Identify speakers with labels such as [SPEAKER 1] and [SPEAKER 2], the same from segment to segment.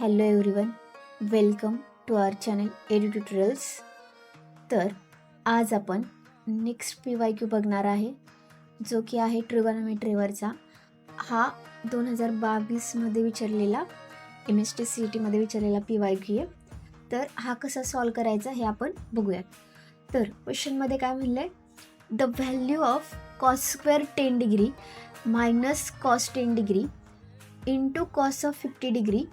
[SPEAKER 1] Hello everyone, welcome to our channel edu tutorials. तर आज आपण नेक्स्ट PYQ बघणार आहे, जो की आहे ट्रिगोनोमेट्रीवरचा. हा 2022मध्ये विचारलेला MST-CETमध्ये विचारलेला PYQ आहे. तर हा कसा सॉल्व करायचा हे आपण बघूयात. तर क्वेश्चनमध्ये काय म्हणलं आहे, the value of cos square 10 degree minus cos 10 degree into cos of 50 degree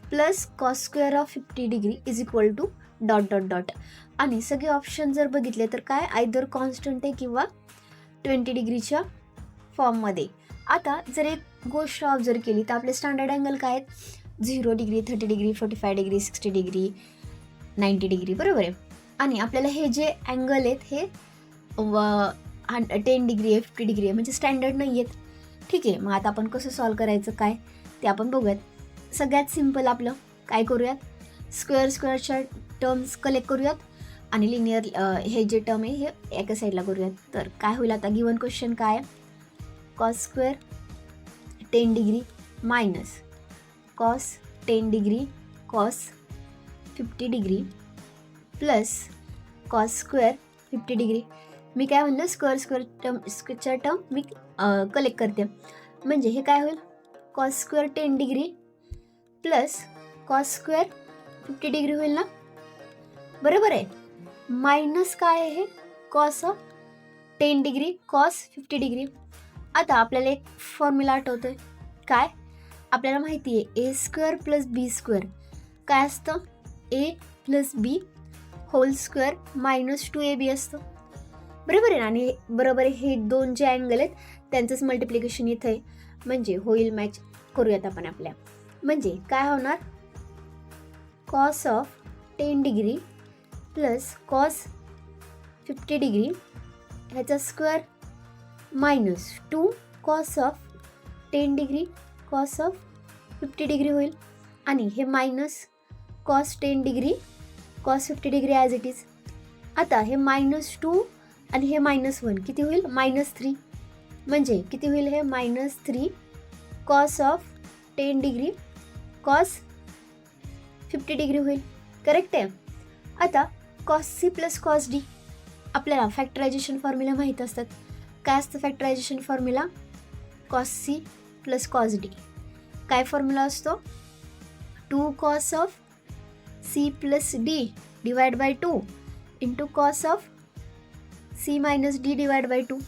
[SPEAKER 1] plus cos square of 50 degree is equal to dot dot dot. आणि सगळे ऑप्शन जर बघितले तर काय आयदर कॉन्स्टंट आहे किंवा 20 डिग्रीच्या फॉर्ममध्ये. आता जर एक गोष्ट ऑब्झर्व केली तर आपले स्टँडर्ड अँगल काय आहेत, 0 degree, 30 degree, 45 degree, 60 degree, 90 degree, बरोबर आहे. आणि आपल्याला हे जे अँगल आहेत हे 10 डिग्री आहे, 50 डिग्री आहे, म्हणजे स्टँडर्ड नाही आहेत. ठीक आहे, मग आता आपण कसं सॉल्व करायचं काय ते आपण बघूयात. सगळ्यात सिम्पल आपलं काय करूयात, स्क्वेअरच्या टर्म्स कलेक्ट करूयात आणि लिनियर हे जे टर्म आहे हे एका साईडला करूयात. तर काय होईल आता, गिवन क्वेश्चन काय आहे, cos square 10 degree minus cos 10 degree cos 50 degree plus cos square 50 degree. मी काय म्हणलं, स्क्वेअरच्या टर्म मी कलेक्ट करते, म्हणजे हे काय होईल, cos square 10 degree plus cos square 50 degree होईल ना, बरोबर आहे. मायनस काय आहे, cos of 10 degree cos 50 degree. आता आपल्याला एक फॉर्म्युला आठवतोय, काय आपल्याला माहिती आहे, ए स्क्वेअर प्लस बी स्क्वेअर काय असतं, ए प्लस बी होल स्क्वेअर मायनस 2AB असतं, बरोबर आहे. आणि बरोबर आहे, हे दोन जे अँगल आहेत त्यांचंच मल्टिप्लिकेशन इथं आहे, म्हणजे होईल मॅच. करूयात आपण आपल्या, म्हणजे काय होणार, cos of 10 degree plus cos 50 degree ह्याचा square minus 2 cos of 10 degree cos of 50 degree होईल. आणि हे minus cos 10 degree cos 50 degree as it is. आता हे -2 आणि हे -1 किती होईल, -3. म्हणजे किती होईल, हे -3 cos of 10 degree cos 50 degree होईल, करेक्ट आहे. आता cos C plus cos D, आपल्याला फॅक्टरायझेशन फॉर्म्युला माहीत असतात. काय असतं factorization formula, cos C plus cos D. काय फॉर्म्युला असतो, 2 cos of C plus D divide by 2 into cos of C minus D divide by 2.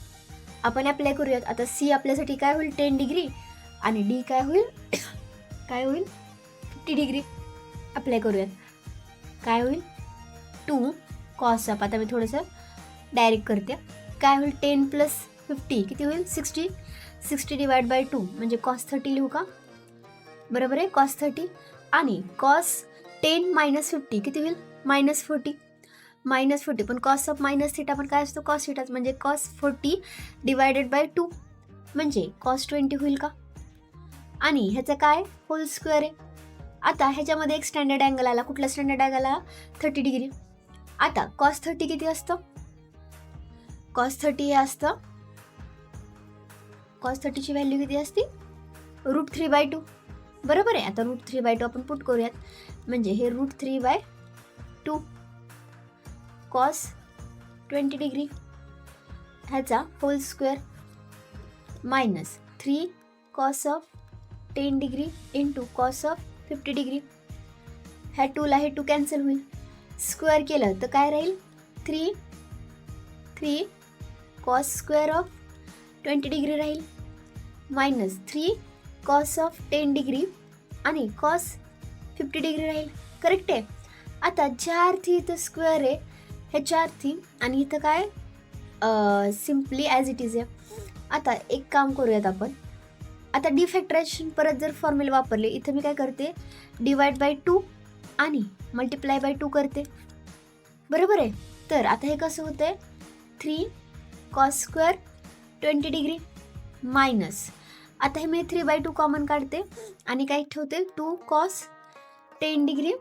[SPEAKER 1] आपण अप्लाय करूयात. आता सी आपल्यासाठी काय होईल, 10 डिग्री, आणि डी काय होईल, काय होईल 50 डिग्री. अप्लाय करूयात, काय होईल, 2 कॉस ऑफ, आता मी थोडंसं डायरेक्ट करते, काय होईल 10 प्लस 50 किती होईल, 60 डिवाइड बाय 2 म्हणजे कॉस 30 लिहू का, बरोबर आहे, कॉस 30. आणि कॉस 10 मायनस 50 किती होईल, -40 पण कॉस ऑफ मायनस थिटा पण काय असतो, कॉस थिटाच, म्हणजे कॉस 40 डिवायडेड बाय 2 म्हणजे कॉस 20 होईल का. आणि ह्याचं काय, होल स्क्वेअर आहे. आता ह्याच्यामध्ये एक स्टँडर्ड अँगल आला, कुठला स्टँडर्ड अँगल आला, 30 डिग्री. आता कॉस 30 किती असतं, कॉस 30 हे असतं, कॉस 30ची व्हॅल्यू किती असते, √3/2, बरोबर आहे. आता √3/2 आपण पुट करूयात, म्हणजे हे √3/2 कॉस 20 डिग्री ह्याचा whole square minus 3 cos of 10 degree into cos of 50 degree. ह्या 2ला हे 2 कॅन्सल होईल, स्क्वेअर केलं तर काय राहील, 3 कॉस स्क्वेअर ऑफ 20 डिग्री राहील मायनस 3 कॉस ऑफ 10 डिग्री आणि कॉस 50 डिग्री राहील, करेक्ट आहे. आता ज्या अर्थी इथं स्क्वेअर आहे ह्याच्या अर्थी, आणि इथं काय सिम्पली ॲज इट इज आहे. आता एक काम करूयात आपण, आता डिफॅक्टरायझेशन परत जर फॉर्म्युला वापरले, इथं मी काय करते, डिवाइड बाय 2 आणि मल्टिप्लाय बाय 2 करते, बरोबर आहे. तर आता हे कसं होतं आहे, 3 कॉस स्क्वेअर 20 डिग्री मायनस, आता हे मी 3/2 कॉमन काढते आणि काय ठेवते, 2 cos 10 degree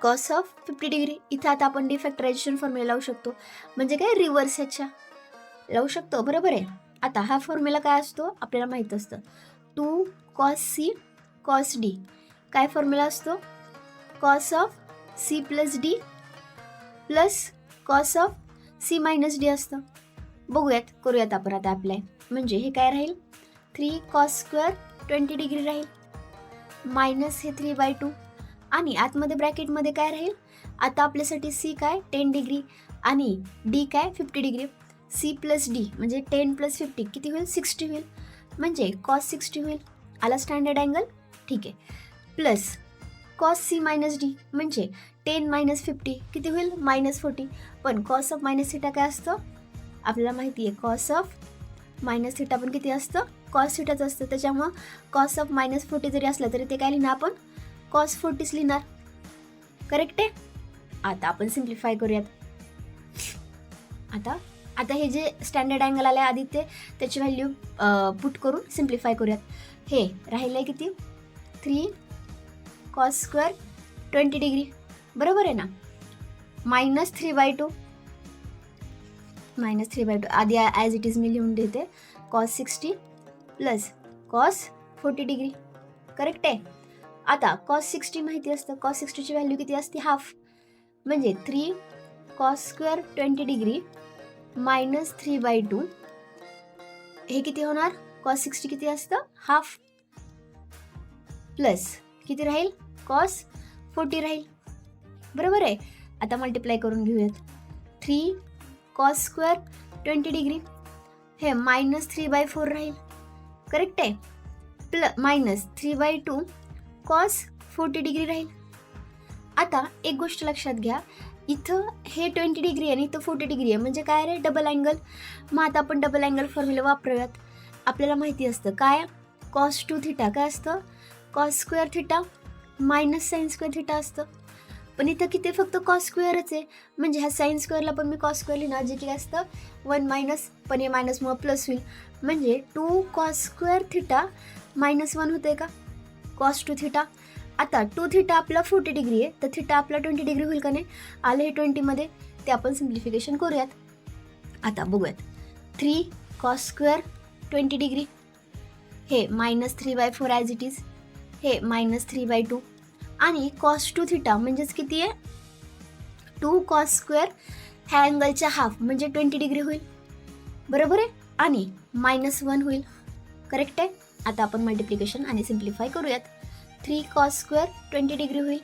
[SPEAKER 1] cos of 50 degree. इथं आता आपण डिफॅक्टरायझेशन फॉर्म्युला लावू शकतो, म्हणजे काय रिव्हर्स ह्याच्या लावू शकतो, बरोबर आहे. आता हा फॉर्म्युला काय असतो आपल्याला माहीत असतं, 2 कॉस सी कॉस डी काय फॉर्म्युला असतो? Cos of C plus D plus cos of C minus D असतं. बघूयात, करूयात आपण आता अप्लाय. म्हणजे हे काय राहील? 3 कॉस स्क्वेअर 20 डिग्री राहील मायनस हे 3/2 आणि आतमध्ये ब्रॅकेटमध्ये काय राहील? आता आपल्यासाठी सी काय 10 डिग्री आणि डी काय 50 डिग्री. सी प्लस डी म्हणजे 10 प्लस 50 किती होईल? 60 होईल. म्हणजे कॉस 60 होईल. आला स्टँडर्ड अँगल? ठीक आहे. Plus cos C minus D म्हणजे 10 मायनस 50 किती होईल? -40. पण कॉस ऑफ मायनस थिटा काय असतं? आपल्याला माहिती आहे कॉस ऑफ मायनस थिटा पण किती असतं? कॉस थिटाच असतं. त्याच्यामुळं कॉस ऑफ -40 जरी असलं तरी ते काय लिहिणार आपण? कॉस 40 लिहिणार. करेक्ट आहे. आता आपण सिम्प्लिफाय करूयात. आता हे जे स्टँडर्ड अँगल आले आधी त्याची व्हॅल्यू पुट करून सिम्प्लिफाय करूयात. हे राहिलं आहे किती? 3 कॉस स्क्वेअर 20 डिग्री बरोबर आहे ना. -3/2 आधी ॲज इट इज मी लिहून देते. Cos 60 plus cos 40 degree. Correct आहे. आता कॉस 60 माहिती असतं. कॉस 60ची व्हॅल्यू किती असते? हाफ. म्हणजे 3 कॉस स्क्वेअर 20 डिग्री -3/2 हे किती होणार? कॉस 60 किती असतं? हाफ. प्लस किती राहील? कॉस 40 राहील. बरोबर आहे. आता मल्टिप्लाय करून घेऊयात. 3 कॉस स्क्वेअर 20 डिग्री हे -3/4 राहील. करेक्ट आहे. -3/2 कॉस 40 डिग्री राहील. आता एक गोष्ट लक्षात घ्या, इथं हे 20 डिग्री आहे आणि इथं 40 डिग्री आहे म्हणजे काय रे? Double angle. मग आता आपण डबल अँगल फॉर्म्युला वापरूयात. आपल्याला माहिती असतं काय? कॉस 2 थिटा काय असतं? Cos square theta minus sine square theta असतं. पण इथं किती फक्त कॉस स्क्वेअरच आहे म्हणजे ह्या साईन स्क्वेअरला पण मी कॉस स्क्वेअर लिहिणार जे की असतं 1 मायनस, पण हे मायनसमुळं प्लस होईल. म्हणजे 2 कॉस स्क्वेअर थिटा -1 होते का? Cos 2 theta. आता 2 थिटा आपला 40 डिग्री आहे तर थिटा आपला 20 डिग्री होईल का नाही? आलं हे 20मध्ये. ते आपण सिम्प्लिफिकेशन करूयात. आता बघूयात. 3 कॉस स्क्वेअर 20 डिग्री हे -3/4 ॲज इट इज हे -3/2 आणि कॉस 2 थिटा म्हणजेच किती आहे? 2 कॉस स्क्वेअर ह्या अँगलच्या हाफ म्हणजे 20 डिग्री होईल. बरोबर आहे. आणि -1 होईल. करेक्ट आहे. आता आपण मल्टिप्लिकेशन आणि सिम्प्लिफाय करूयात. 3 कॉस स्क्वेअर 20 डिग्री होईल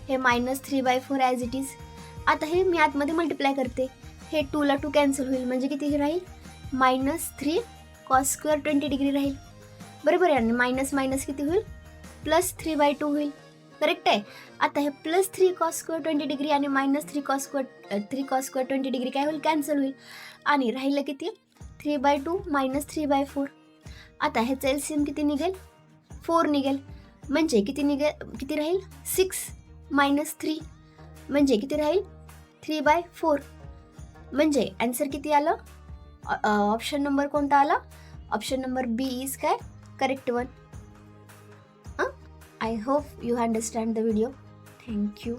[SPEAKER 1] हे -3/4 ॲज इट इज. आता हे मी आतमध्ये मल्टिप्लाय करते. हे 2 ला 2 कॅन्सल होईल म्हणजे किती राहील? -3 कॉस स्क्वेअर 20 डिग्री राहील. बरोबर आहे. आणि मायनस किती होईल? +3/2 होईल. करेक्ट आहे. आता हे +3 कॉस स्क्वेअर 20 डिग्री आणि -3 कॉस स्क्वेअर 20 डिग्री काय होईल? कॅन्सल होईल. आणि राहिलं किती? 3/2 -3/4. आता ह्याचं एलसीएम किती निघेल? 4 निघेल. म्हणजे किती राहील? 6 - 3 म्हणजे किती राहील? 3/4. म्हणजे आन्सर किती आलं? ऑप्शन नंबर कोणता आला? ऑप्शन नंबर बी इज काय? Correct one. I hope you understand the video. Thank you.